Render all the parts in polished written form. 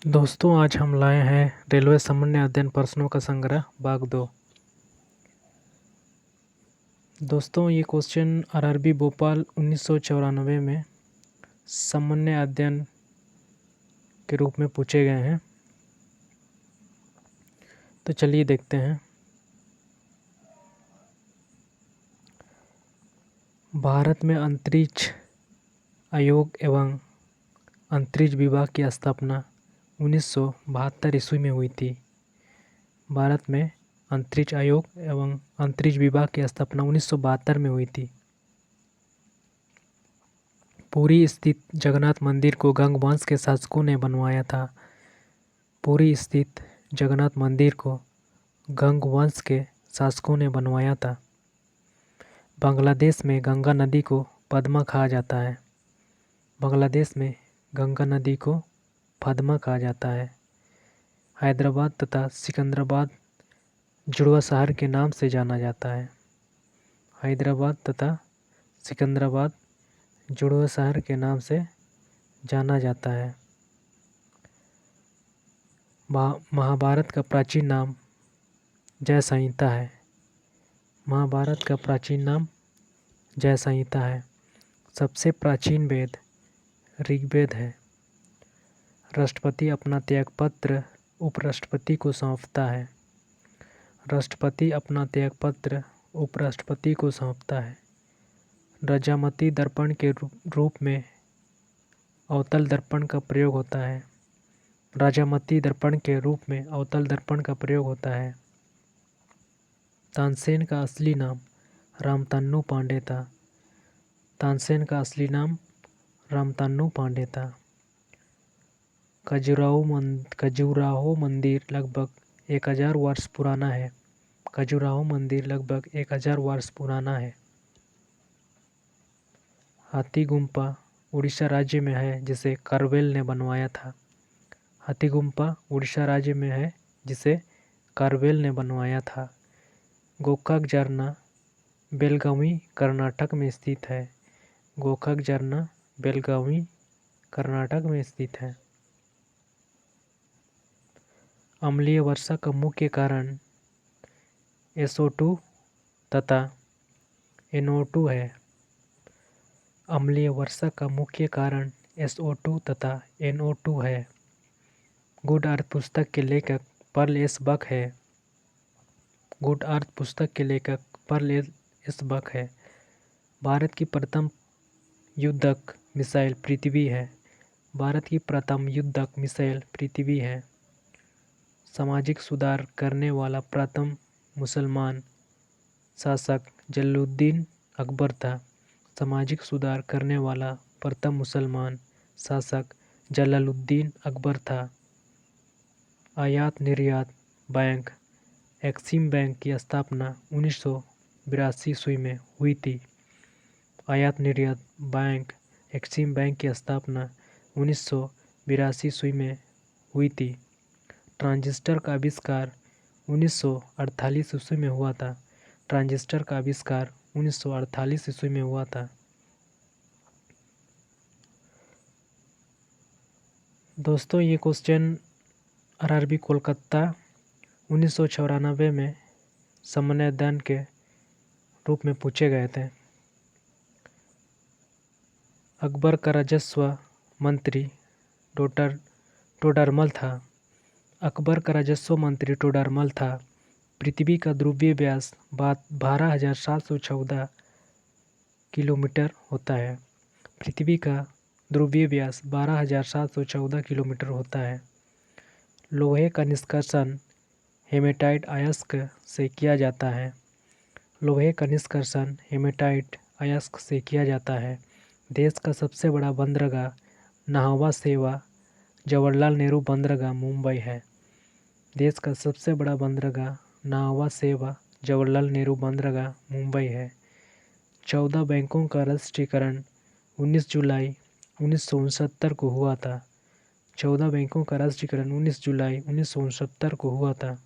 दोस्तों, आज हम लाए हैं रेलवे सामान्य अध्ययन प्रश्नों का संग्रह भाग 2। दोस्तों, ये क्वेश्चन आरआरबी भोपाल 1994 में सामान्य अध्ययन के रूप में पूछे गए हैं। तो चलिए देखते हैं। भारत में अंतरिक्ष आयोग एवं अंतरिक्ष विभाग की स्थापना 1972 ईस्वी में हुई थी। भारत में अंतरिक्ष आयोग एवं अंतरिक्ष विभाग की स्थापना 1972 में हुई थी। पुरी स्थित जगन्नाथ मंदिर को गंगवंश के शासकों ने बनवाया था। पुरी स्थित जगन्नाथ मंदिर को गंगवंश के शासकों ने बनवाया था। बांग्लादेश में गंगा नदी को पद्मा कहा जाता है। बांग्लादेश में गंगा नदी को पद्मा कहा जाता है। हैदराबाद तथा सिकंदराबाद जुड़वा शहर के नाम से जाना जाता है। हैदराबाद तथा सिकंदराबाद जुड़वा शहर के नाम से जाना जाता है। महाभारत का प्राचीन नाम जय संहिता है। महाभारत का प्राचीन नाम जय संहिता है। सबसे प्राचीन वेद ऋग्वेद है। राष्ट्रपति अपना त्यागपत्र उपराष्ट्रपति को सौंपता है। राष्ट्रपति अपना त्यागपत्र उपराष्ट्रपति को सौंपता है। रजामती दर्पण के रूप में अवतल दर्पण का प्रयोग होता है। राजामती दर्पण के रूप में अवतल दर्पण का प्रयोग होता है। तानसेन का असली नाम रामतन्नू पांडे था। तानसेन का असली नाम रामतन्नू पांडे था। खजुराहो मंदिर लगभग 1000 वर्ष पुराना है। खजुराहो मंदिर लगभग 1000 वर्ष पुराना है। हाथी गुम्फा उड़ीसा राज्य में है, जिसे कार्वेल ने बनवाया था। हाथी गुम्फा उड़ीसा राज्य में है, जिसे कार्वेल ने बनवाया था। गोकाक झरना बेलगावी कर्नाटक में स्थित है। गोकाक झरना बेलगावी कर्नाटक में स्थित है। अम्लीय वर्षा का मुख्य कारण SO2 तथा NO2 है। अम्लीय वर्षा का मुख्य कारण SO2 तथा NO2 है। गुड अर्थ पुस्तक के लेखक पर्ल एस बक है। गुड अर्थ पुस्तक के लेखक पर्ल एस बक है। भारत की प्रथम युद्धक मिसाइल पृथ्वी है। भारत की प्रथम युद्धक मिसाइल पृथ्वी है। सामाजिक सुधार करने वाला प्रथम मुसलमान शासक जलालुद्दीन अकबर था। सामाजिक सुधार करने वाला प्रथम मुसलमान शासक जलालुद्दीन अकबर था। आयात निर्यात बैंक एक्सिम बैंक की स्थापना 1982 ईस्वी में हुई थी। आयात निर्यात बैंक एक्सिम बैंक की स्थापना 1982 ईस्वी में हुई थी। ट्रांजिस्टर का आविष्कार 1948 ईस्वी में हुआ था। ट्रांजिस्टर का आविष्कार 1948 ईस्वी में हुआ था। दोस्तों, ये क्वेश्चन आरआरबी कोलकाता 1994 में सामान्य अध्ययन के रूप में पूछे गए थे। अकबर का राजस्व मंत्री टोडरमल था। अकबर का राजस्व मंत्री टोडरमल था। पृथ्वी का ध्रुवीय व्यास 12,714 किलोमीटर होता है। पृथ्वी का ध्रुवीय व्यास 12,714 किलोमीटर होता है। लोहे का निष्कर्षण हेमेटाइट अयस्क से किया जाता है। लोहे का निष्कर्षण हेमेटाइट अयस्क से किया जाता है। देश का सबसे बड़ा बंदरगाह नाहवा सेवा जवाहरलाल नेहरू बंदरगाह मुंबई है। देश का सबसे बड़ा बंदरगाह नाहवा सेवा जवाहरलाल नेहरू बंदरगाह मुंबई है। 14 बैंकों का राष्ट्रीयकरण 19 जुलाई 1969 को हुआ था। 14 बैंकों का राष्ट्रीयकरण 19 जुलाई 1969 को हुआ था।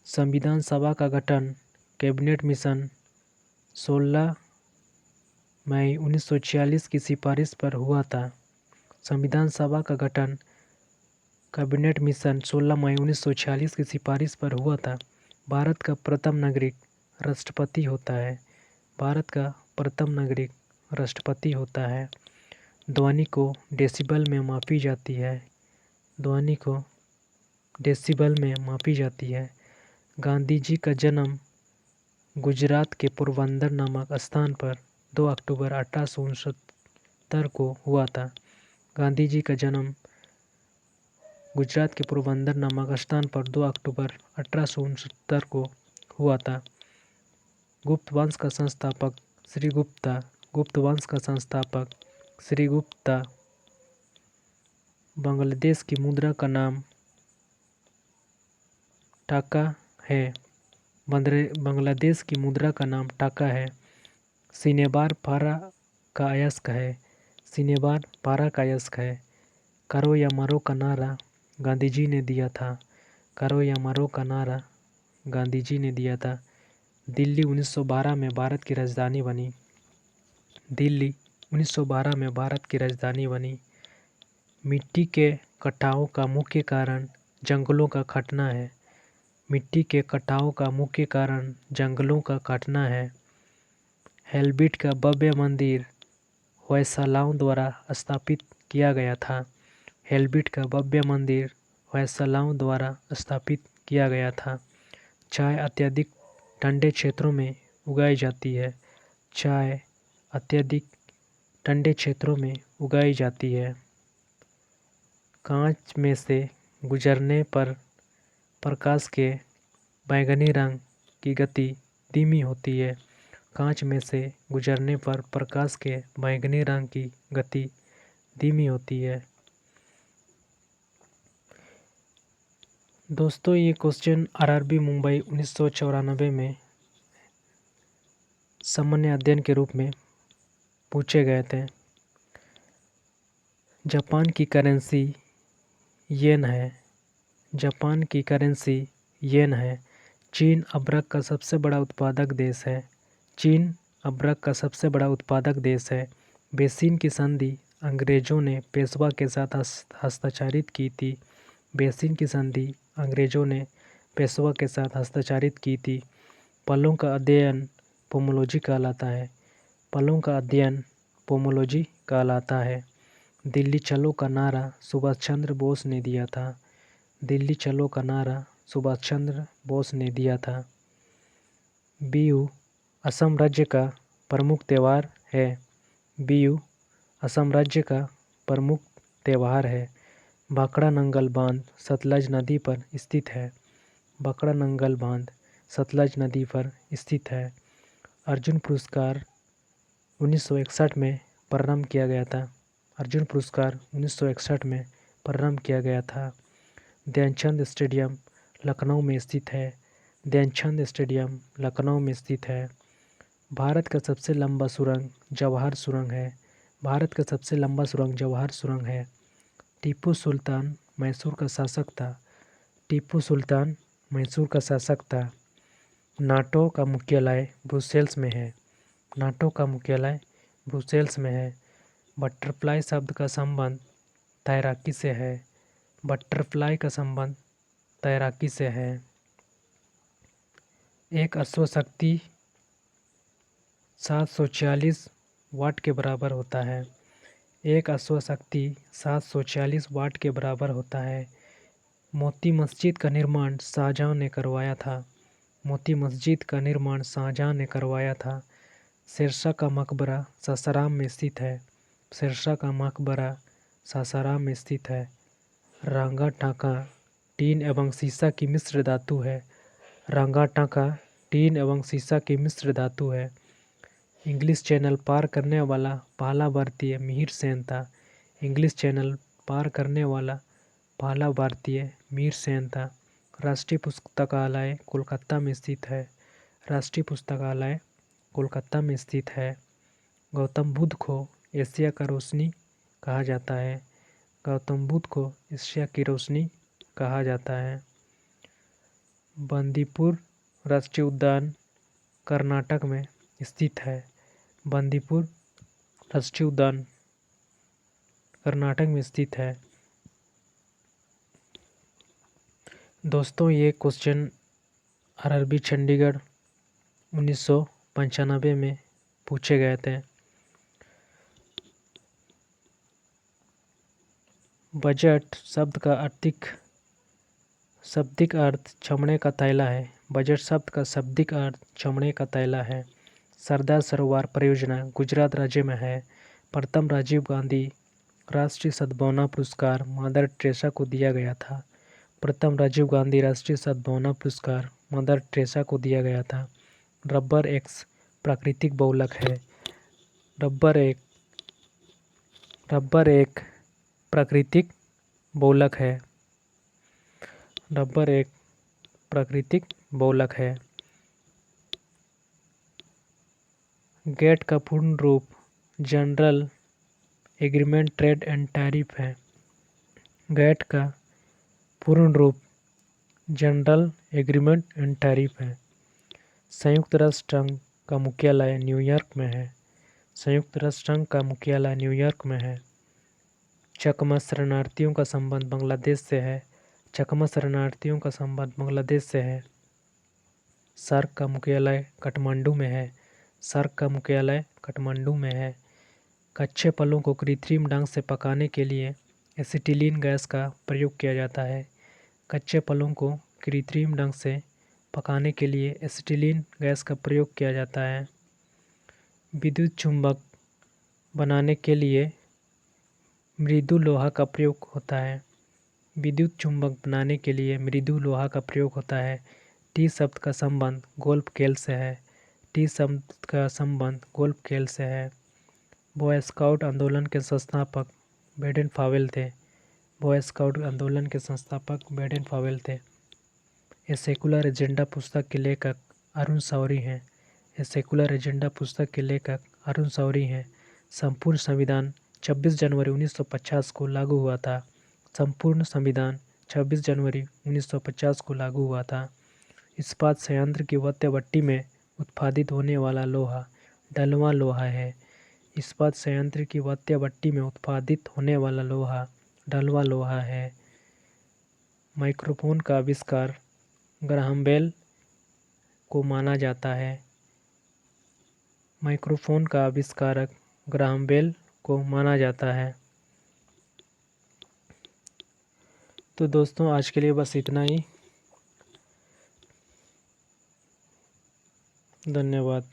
संविधान सभा का गठन कैबिनेट मिशन 16 मई 1946 की सिफारिश पर हुआ था। संविधान सभा का गठन कैबिनेट मिशन 16 मई 1946 की सिफारिश पर हुआ था। भारत का प्रथम नागरिक राष्ट्रपति होता है। भारत का प्रथम नागरिक राष्ट्रपति होता है। ध्वनि को डेसिबल में मापी जाती है। ध्वनि को डेसिबल में मापी जाती है। गांधी जी का जन्म गुजरात के पोरबंदर नामक स्थान पर 2 अक्टूबर 1869 को हुआ था। गांधी जी का जन्म गुजरात के पोरबंदर नामक स्थान पर 2 अक्टूबर 1869 को हुआ था। गुप्त वंश का संस्थापक श्री गुप्ता। गुप्त वंश का संस्थापक श्री गुप्ता। बांग्लादेश की मुद्रा का नाम टाका है। बांग्लादेश की मुद्रा का नाम टाका है। सिनेबार पारा का अयस्क है। सिनेबार पारा का अयस्क है। करो या मरो का नारा गांधी जी ने दिया था। करो या मरो का नारा गांधी जी ने दिया था। दिल्ली 1912 में भारत की राजधानी बनी। दिल्ली 1912 में भारत की राजधानी बनी। मिट्टी के कटाव का मुख्य कारण जंगलों का कटना है। मिट्टी के कटाव का मुख्य कारण जंगलों का काटना है। हेलबिट का भव्य मंदिर होयसलाओं द्वारा स्थापित किया गया था। हेलबिट का भव्य मंदिर होयसलाओं द्वारा स्थापित किया गया था। चाय अत्यधिक ठंडे क्षेत्रों में उगाई जाती है। चाय अत्यधिक ठंडे क्षेत्रों में उगाई जाती है। कांच में से गुजरने पर प्रकाश के बैंगनी रंग की गति धीमी होती है। कांच में से गुजरने पर प्रकाश के बैंगनी रंग की गति धीमी होती है। दोस्तों, ये क्वेश्चन आरआरबी मुंबई 1994 में सामान्य अध्ययन के रूप में पूछे गए थे। जापान की करेंसी येन है। जापान की करेंसी येन है। चीन अभ्रक का सबसे बड़ा उत्पादक देश है। चीन अभ्रक का सबसे बड़ा उत्पादक देश है। बेसिन की संधि अंग्रेजों ने पेशवा के साथ हस्ताक्षरित की थी। बेसिन की संधि अंग्रेजों ने पेशवा के साथ हस्ताक्षरित की थी। पलों का अध्ययन पोमोलॉजी कहलाता है। पलों का अध्ययन पोमोलॉजी कहलाता है। दिल्ली चलो का नारा सुभाष चंद्र बोस ने दिया था। दिल्ली चलो का नारा सुभाष चंद्र बोस ने दिया था। बिहू असम राज्य का प्रमुख त्यौहार है। बिहू असम राज्य का प्रमुख त्यौहार है। भाखड़ा नंगल बांध सतलज नदी पर स्थित है। भाखड़ा नंगल बांध सतलज नदी पर स्थित है। अर्जुन पुरस्कार 1961 में प्रारंभ किया गया था। अर्जुन पुरस्कार 1961 में प्रारंभ किया गया था। ध्यानचंद स्टेडियम लखनऊ में स्थित है। ध्यानचंद स्टेडियम लखनऊ में स्थित है। भारत का सबसे लंबा सुरंग जवाहर सुरंग है। भारत का सबसे लंबा सुरंग जवाहर सुरंग है। टीपू सुल्तान मैसूर का शासक था। टीपू सुल्तान मैसूर का शासक था। नाटो का मुख्यालय ब्रुसेल्स में है। नाटो का मुख्यालय ब्रुसेल्स में है। बटरफ्लाई शब्द का संबंध तैराकी से है। बटरफ्लाई का संबंध तैराकी से है। एक अश्वशक्ति 746 वाट के बराबर होता है। एक अश्वशक्ति 746 वाट के बराबर होता है। मोती मस्जिद का निर्माण शाहजहां ने करवाया था। मोती मस्जिद का निर्माण शाहजहां ने करवाया था। शेरशाह का मकबरा सासाराम में स्थित है। शेरशाह का मकबरा सासाराम में स्थित है। रांगा टांका टीन एवं सीसा की मिश्र धातु है। रांगा टांका टीन एवं सीसा की मिश्र धातु है। इंग्लिश चैनल पार करने वाला पहला भारतीय मिहिर सेन था। इंग्लिश चैनल पार करने वाला पहला भारतीय मिहिर सेन था। राष्ट्रीय पुस्तकालय कोलकाता में स्थित है। राष्ट्रीय पुस्तकालय कोलकाता में स्थित है। गौतम बुद्ध को एशिया का रोशनी कहा जाता है। गौतम बुद्ध को एशिया की रोशनी कहा जाता है। बंदीपुर राष्ट्रीय उद्यान कर्नाटक में स्थित है। बंदीपुर राष्ट्रीय उद्यान कर्नाटक में स्थित है। दोस्तों ये क्वेश्चन आरआरबी चंडीगढ़ 1995 में पूछे गए थे। बजट शब्द का शाब्दिक अर्थ चमड़े का थैला है। बजट शब्द का शाब्दिक अर्थ चमड़े का थैला है। सरदार सरोवर परियोजना गुजरात राज्य में है। प्रथम राजीव गांधी राष्ट्रीय सद्भावना पुरस्कार मदर टेरेसा को दिया गया था। प्रथम राजीव गांधी राष्ट्रीय सद्भावना पुरस्कार मदर टेरेसा को दिया गया था। रबर एक प्राकृतिक बहुलक है। रबर एक प्राकृतिक बहुलक है। रबर एक प्राकृतिक बहुलक है। गेट का पूर्ण रूप general agreement trade and tariff है। गेट का पूर्ण रूप जनरल एग्रीमेंट एंड टैरिफ है। संयुक्त राष्ट्र संघ का मुख्यालय न्यूयॉर्क में है। संयुक्त राष्ट्र संघ का मुख्यालय न्यूयॉर्क में है। चकमा शरणार्थियों का संबंध बांग्लादेश से है। चकमा शरणार्थियों का संबंध बांग्लादेश से है। सार्क का मुख्यालय काठमांडू में है। सार्क का मुख्यालय काठमांडू में है। कच्चे फलों को कृत्रिम ढंग से पकाने के लिए एसिटिलीन गैस का प्रयोग किया जाता है। कच्चे फलों को कृत्रिम ढंग से पकाने के लिए एसिटिलीन गैस का प्रयोग किया जाता है। विद्युत चुंबक बनाने के लिए मृदु लोहा का प्रयोग होता है। विद्युत चुंबक बनाने के लिए मृदु लोहा का प्रयोग होता है। टी शब्द का संबंध गोल्फ खेल से है। टी शब्द का संबंध गोल्फ खेल से है। बॉय स्काउट आंदोलन के संस्थापक बेडन पावेल थे। बॉय स्काउट आंदोलन के संस्थापक बेडन पावेल थे। ए सेकुलर एजेंडा पुस्तक के लेखक अरुण शौरी हैं। ए सेकुलर एजेंडा पुस्तक के लेखक अरुण शौरी हैं। संपूर्ण संविधान 26 जनवरी 1950 को लागू हुआ था। संपूर्ण संविधान 26 जनवरी 1950 को लागू हुआ था। इस्पात संयंत्र की वत्य भट्टी में उत्पादित होने वाला लोहा ढलवां लोहा है। इस्पात संयंत्र की वत्य भट्टी में उत्पादित होने वाला लोहा ढलवां लोहा है। माइक्रोफोन का आविष्कार ग्राहम बेल को माना जाता है। माइक्रोफोन का आविष्कारक ग्राहम बेल को माना जाता है। तो दोस्तों आज के लिए बस इतना ही। धन्यवाद।